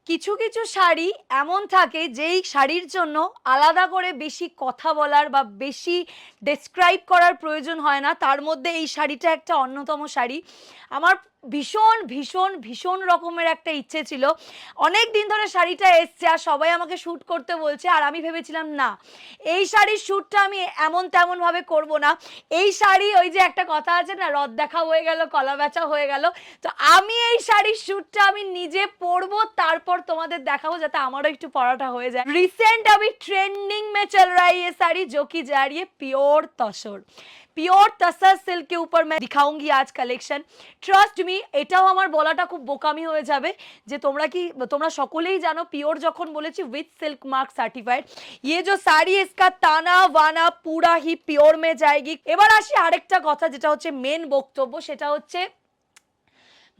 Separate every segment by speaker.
Speaker 1: কিছু কিছু শাড়ি এমন থাকে যেই শাড়ির জন্য আলাদা করে বেশি কথা বলার বা বেশি ডেসক্রাইব করার প্রয়োজন হয় না। তার মধ্যে এই শাড়িটা একটা অন্যতম শাড়ি। আমার ভীষণ ভীষণ ভীষণ রকমের একটা ইচ্ছে ছিল। অনেক দিন ধরে শাড়িটা এসছে আর সবাই আমাকে শ্যুট করতে বলছে, আর আমি ভেবেছিলাম না, এই শাড়ির শ্যুটটা আমি এমন তেমন ভাবে করব না। এই শাড়ি, ওই যে একটা কথা আছে না, রদ দেখা হয়ে গেল কলা বেচা হয়ে গেল। তো আমি এই শাড়ির শ্যুটটা আমি নিজে পরবো, তারপর তোমাদের দেখাবো, যাতে আমারও একটু পরাটা হয়ে যায়। रिसेंट अभी ट्रेंडिंग में चल रहा है ये साड़ी, जो कि जा रही है प्योर तसर। পিওর তাসার সিল্ক के ऊपर मैं दिखाऊंगी आज কালেকশন। ট্রাস্ট মি, এটাও আমার বলাটা খুব বোকামি হয়ে যাবে যে তোমরা সকলেই জানো পিওর যখন বলেছি উইথ সিল্ক মার্ক সার্টিফাইড। ये जो साड़ी इसका ताना वाना पूरा ही प्योर में जाएगी। এবার আসি আরেকটা কথা, যেটা হচ্ছে মেন বক্তব্য, সেটা হচ্ছে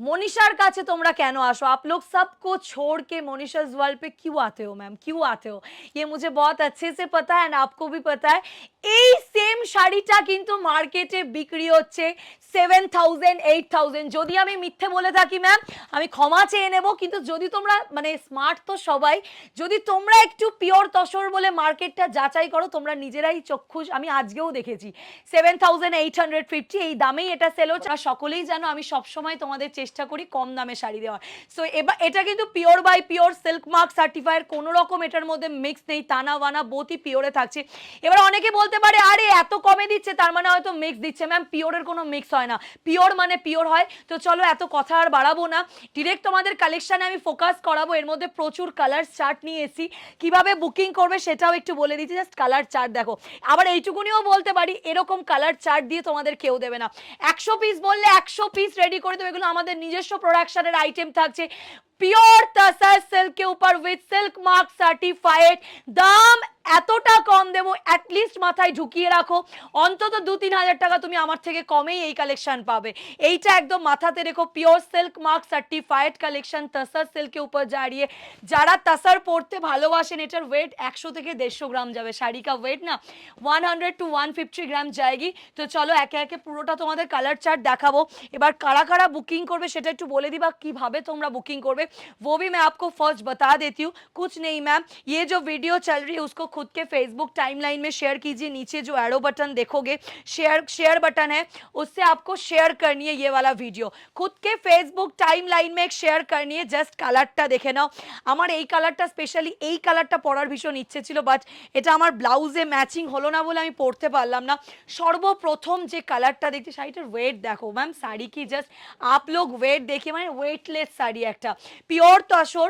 Speaker 1: मोनिशार काছে তোমরা কেন আসো? आप लोग सबको छोड़ के मोनिशा's वर्ल्ड पे क्यों आते हो मैम, क्यों आते हो? ये मुझे बहुत अच्छे से पता है, एंड आपको भी पता है। এই সেম শাড়িটা কিন্তু মার্কেটে বিক্রি হচ্ছে 7000 8000। যদি আমি মিথ্যে বলে থাকি ম্যাম, আমি ক্ষমা চেয়ে নেব, কিন্তু যদি তোমরা মানে স্মার্ট তো সবাই, যদি তোমরা একটু পিওর তসর বলে মার্কেটটা যাচাই করো, তোমরা নিজেরাই চক্ষুষ, আমি আজকেও দেখেছি 7850 এই দামেই এটা সেল হচ্ছে। আর সকলেই জানো আমি সবসময় তোমাদের চেষ্টা করি কম দামে শাড়ি দেওয়ার। সো এবার এটা কিন্তু pure by pure silk mark certified, কোনো রকম এটার মধ্যে মিক্স নেই, তানা বানা বোথই পিওরে থাকছে। এবার অনেকে বলতে পারে আরে এত কমে দিচ্ছে তার মানে হয়তো মিক্স দিচ্ছে। ম্যাম পিওরের কোনো মিক্স হয় না, পিওর মানে পিওর হয়। তো চলো এত কথা আর বাড়াবো না, ডিরেক্ট তোমাদের কালেকশনে আমি ফোকাস করাবো। এর মধ্যে প্রচুর কালার চার্ট নিয়ে এসেছি, কিভাবে বুকিং করবে সেটাও একটু বলে দিচ্ছি। জাস্ট কালার চার্ট দেখো। আবার এইটুকুনিও বলতে পারি এরকম কালার চার্ট দিয়ে তোমাদের কেউ দেবে না। 100 পিস বললে 100 পিস রেডি করে দেবে, এগুলো আমাদের নিজস্ব প্রোডাকশনের আইটেম থাকছে। পিওর তাসার সিল্ক के ऊपर विथ सिल्क मार्क सर्टिफाइड। দাম এতটা কম দেবো, অ্যাটলিস্ট মাথায় ঢুকিয়ে রাখো, অন্তত 2-3 হাজার টাকা তুমি আমার থেকে কমেই এই কালেকশন পাবে। এইটা একদম মাথাতে রেখো, pure silk mark certified collection তাসার সিল্কের উপর দাঁড়িয়ে। যারা তাসার পরতে ভালোবাসেন, এটার ওয়েট 100 থেকে 150 গ্রাম যাবে। শাড়ি কা ওয়েট না 100 to 150 গ্রাম যায়গি। তো চলো একে একে পুরোটা তোমাদের কালার চার্ট দেখাবো। এবার কারা কারা বুকিং করবে সেটা একটু বলে দিবা, কিভাবে তোমরা बुकिंग করবে वो भी मैं आपको फर्स्ट बता देती हूँ। कुछ नहीं मैम, ये जो वीडियो चल रही है उसको खुद के फेसबुक टाइमलाइन में शेयर कीजिए। नीचे जो एरो बटन देखोगे, शेयर बटन है, उससे आपको शेयर करनी है ये वाला वीडियो। खुद के फेसबुक टाइमलाइन में एक शेयर करनी है। জাস্ট কালারটা দেখে নাও। আমার এই কালারটা স্পেশালি এই কালারটা পরার ভীষণ ইচ্ছে ছিল, বাট এটা আমার ব্লাউজে ম্যাচিং হলো না বলে আমি পরতে পারলাম না। সর্বপ্রথম যে কালারটা দেখতে, শাড়িটার ওয়েট দেখো ম্যাম, শাড়ি কি জাস্ট आप लोग वेट देखिए, মানে ওয়েটলেস শাড়ি একটা, পিওর তসর।